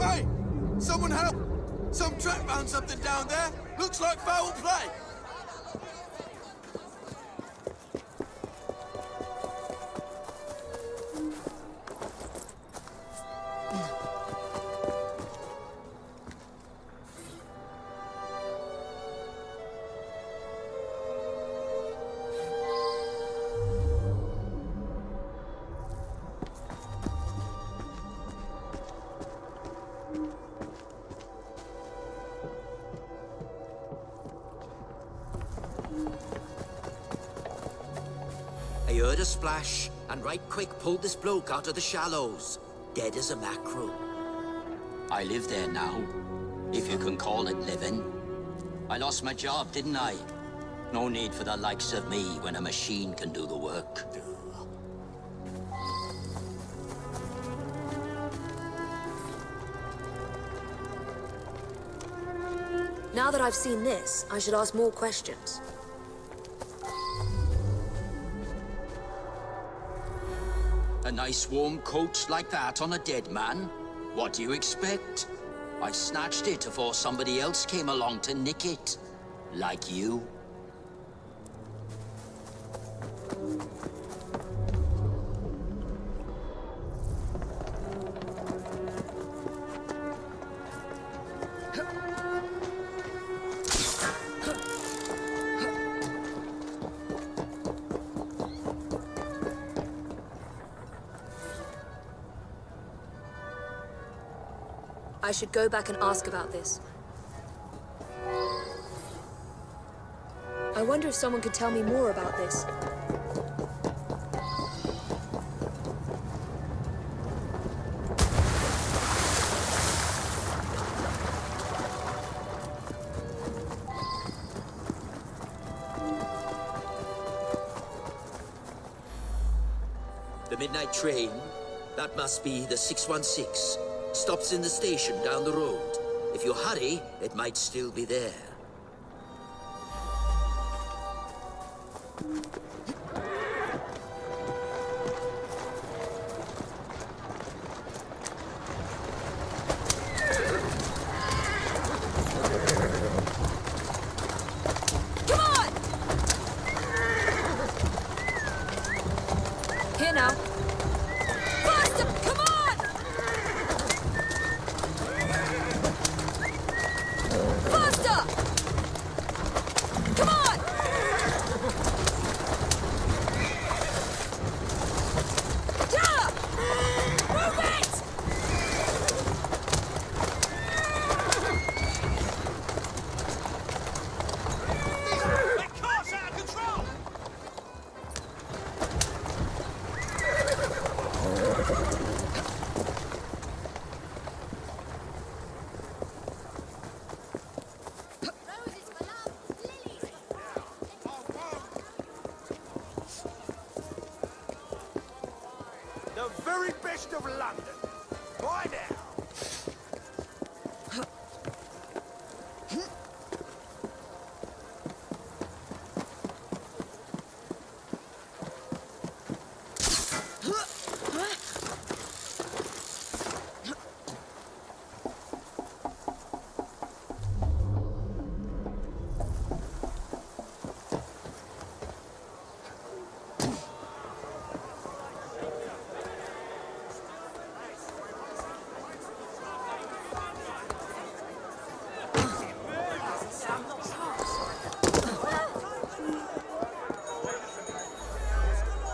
Hey! Someone help! Some track found something down there. Looks like foul play. I heard a splash, and right quick pulled this bloke out of the shallows, dead as a mackerel. I live there now, if you can call it living. I lost my job, didn't I? No need for the likes of me when a machine can do the work. Now that I've seen this, I should ask more questions. A nice warm coat like that on a dead man? What do you expect? I snatched it before somebody else came along to nick it. Like you. I should go back and ask about this. I wonder if someone could tell me more about this. The midnight train? That must be the 616. Stops in the station down the road. If you hurry, it might still be there. Come on! Here now. Faster! Come on! Faster! Come on! Yeah! Move it! That car's out of control! The very best of London. By now.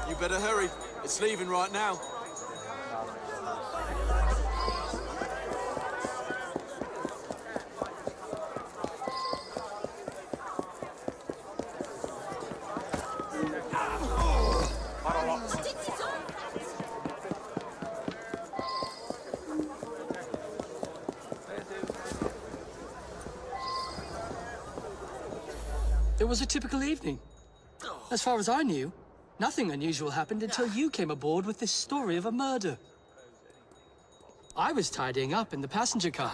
You better hurry. It's leaving right now. It was a typical evening. As far as I knew, nothing unusual happened until you came aboard with this story of a murder. I was tidying up in the passenger car.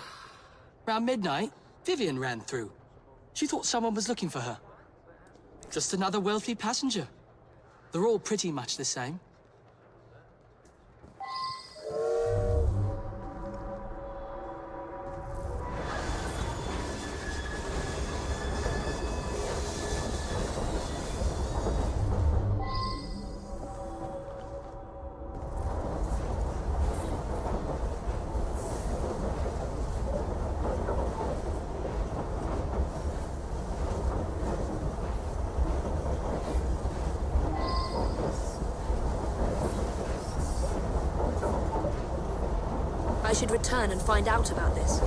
Around midnight, Vivian ran through. She thought someone was looking for her. Just another wealthy passenger. They're all pretty much the same. I should return and find out about this.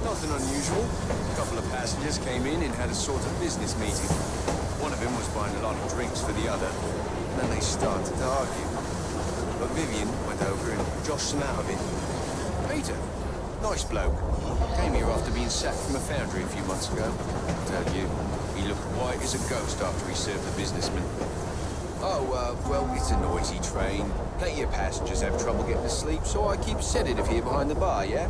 Nothing unusual. A couple of passengers came in and had a sort of business meeting. One of them was buying a lot of drinks for the other, and then they started to argue. But Vivian went over and joshed them out of it. Peter, nice bloke. Came here after being sacked from a foundry a few months ago. I tell you, he looked white as a ghost after he served the businessman. Oh, well, it's a noisy train. Plenty of passengers have trouble getting to sleep, so I keep a sedative here behind the bar, yeah?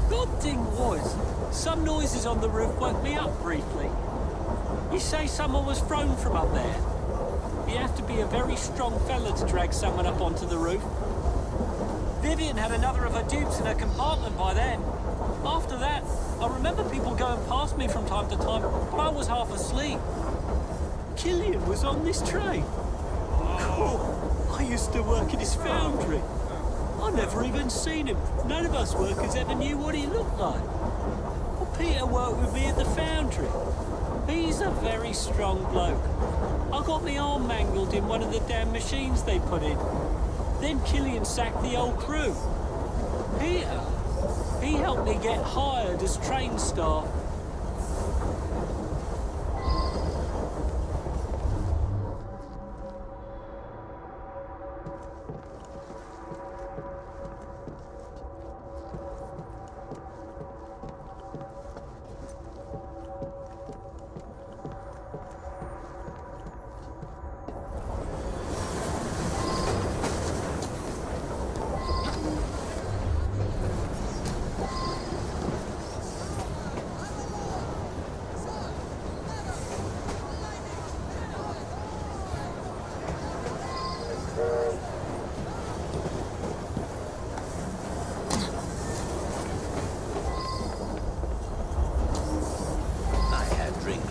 Godding was. Some noises on the roof woke me up briefly. You say someone was thrown from up there? You have to be a very strong fella to drag someone up onto the roof. Vivian had another of her dupes in her compartment by then. After that, I remember people going past me from time to time, but I was half asleep. Killian was on this train. Oh, I used to work in his foundry. I never even seen him. None of us workers ever knew what he looked like. Well, Peter worked with me at the foundry. He's a very strong bloke. I got my arm mangled in one of the damn machines they put in. Then Killian sacked the old crew. Peter, he helped me get hired as train staff.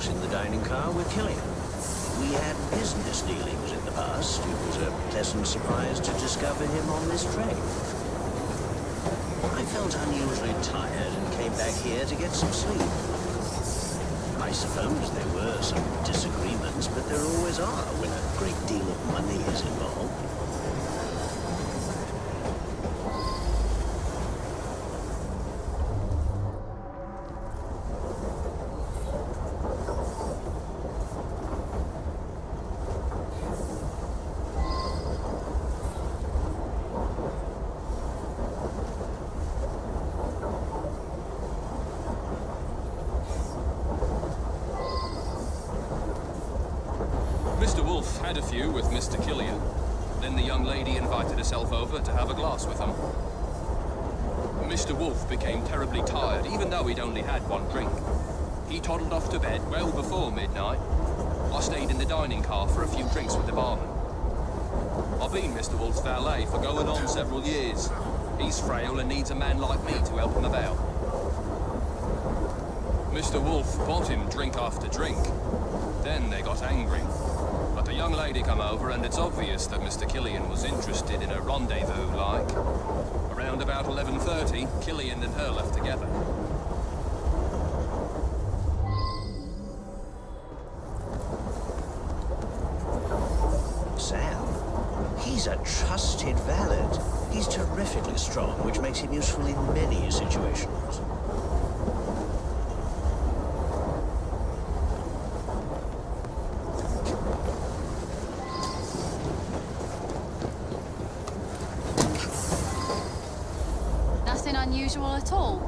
In the dining car with Killian. We had business dealings in the past. It was a pleasant surprise to discover him on this train. I felt unusually tired and came back here to get some sleep. I suppose there were some disagreements, but there always are when a great deal of money is involved. Mr. Wolfe had a few with Mr. Killian. Then the young lady invited herself over to have a glass with him. Mr. Wolfe became terribly tired, even though he'd only had one drink. He toddled off to bed well before midnight. I stayed in the dining car for a few drinks with the barman. I've been Mr. Wolfe's valet for going on several years. He's frail and needs a man like me to help him about. Mr. Wolfe bought him drink after drink. Then they got angry. But the young lady come over, and it's obvious that Mr. Killian was interested in a rendezvous, like. Around about 11:30, Killian and her left together. Sam, he's a trusted valet. He's terrifically strong, which makes him useful in many situations. Nothing unusual at all.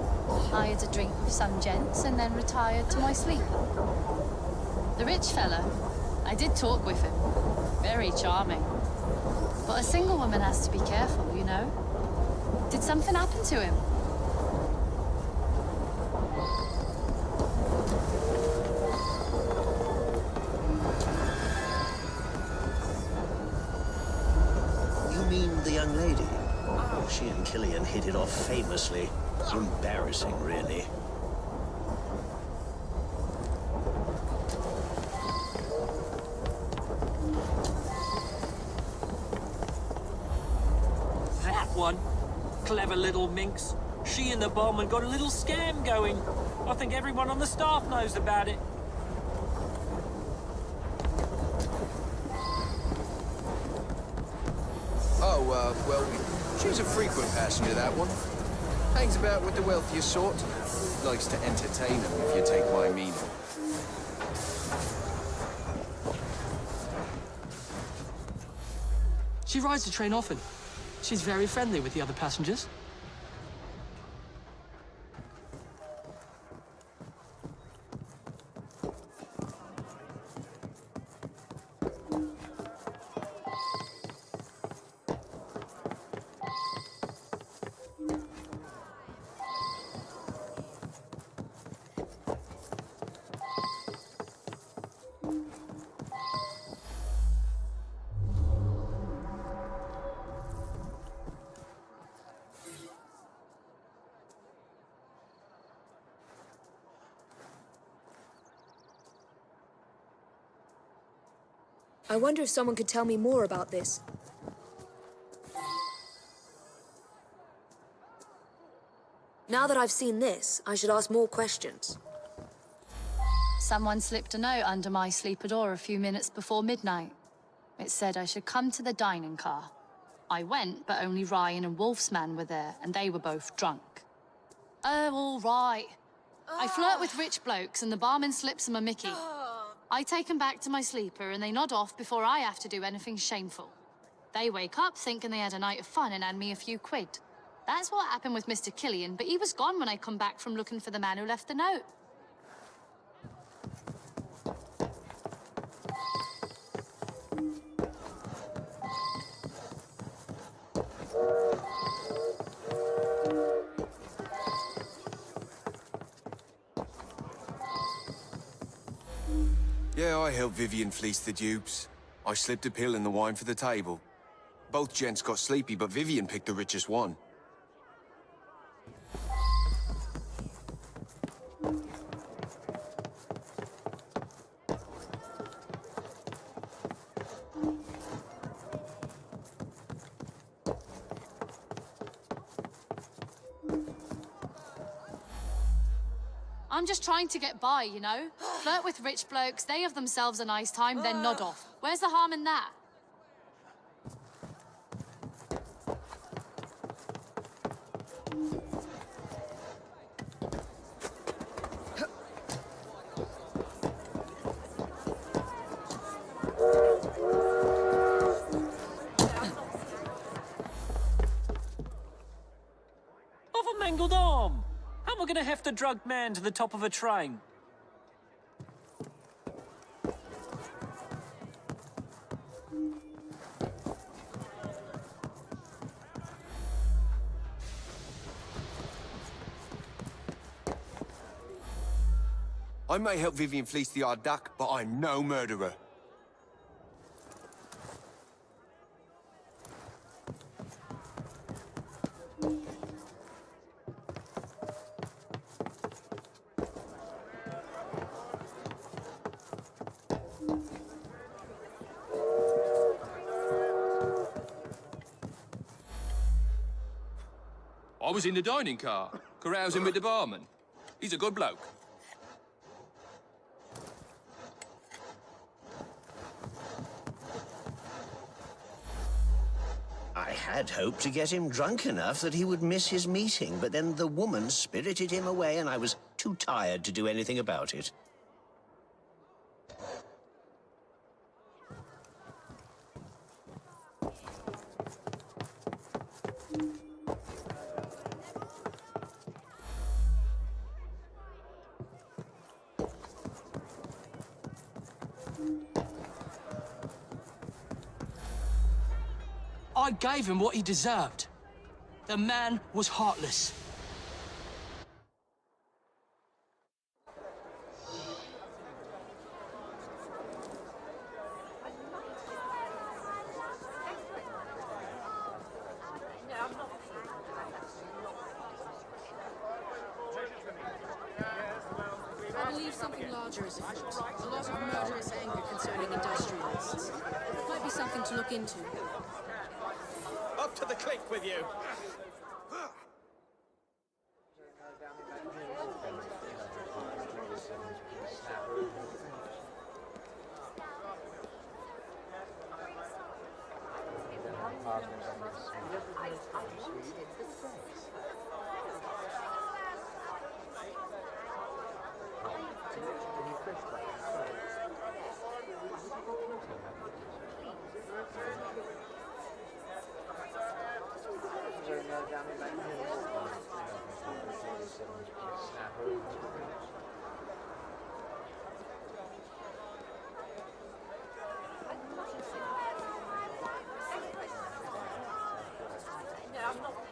I had a drink with some gents and then retired to my sleep. The rich fella, I did talk with him. Very charming. But a single woman has to be careful, you know. Did something happen to him? You mean the young lady? Oh, she and Killian hit it off famously. Embarrassing, really. That one. Clever little minx. She and the barman got a little scam going. I think everyone on the staff knows about it. Oh, well, she's a frequent passenger, that one. Hangs about with the wealthier sort. Likes to entertain them, if you take my meaning. She rides the train often. She's very friendly with the other passengers. I wonder if someone could tell me more about this. Now that I've seen this, I should ask more questions. Someone slipped a note under my sleeper door a few minutes before midnight. It said I should come to the dining car. I went, but only Ryan and Wolf's man were there, and they were both drunk. Oh, all right. I flirt with rich blokes, and the barman slips them a mickey. I take them back to my sleeper, and they nod off before I have to do anything shameful. They wake up thinking they had a night of fun and hand me a few quid. That's what happened with Mr. Killian, but he was gone when I come back from looking for the man who left the note. Yeah, I helped Vivian fleece the dupes. I slipped a pill in the wine for the table. Both gents got sleepy, but Vivian picked the richest one. I'm just trying to get by, you know? Flirt with rich blokes, they have themselves a nice time, then nod off. Where's the harm in that? Of a mangled arm! How am I gonna heft a drugged man to the top of a train? I may help Vivian fleece the odd duck, but I'm no murderer. I was in the dining car, carousing with the barman. He's a good bloke. I had hoped to get him drunk enough that he would miss his meeting, but then the woman spirited him away and I was too tired to do anything about it. I gave him what he deserved. The man was heartless. I believe something larger is afoot. A lot of murderous anger concerning industrialists. Might be something to look into. Up to the click with you. I'm not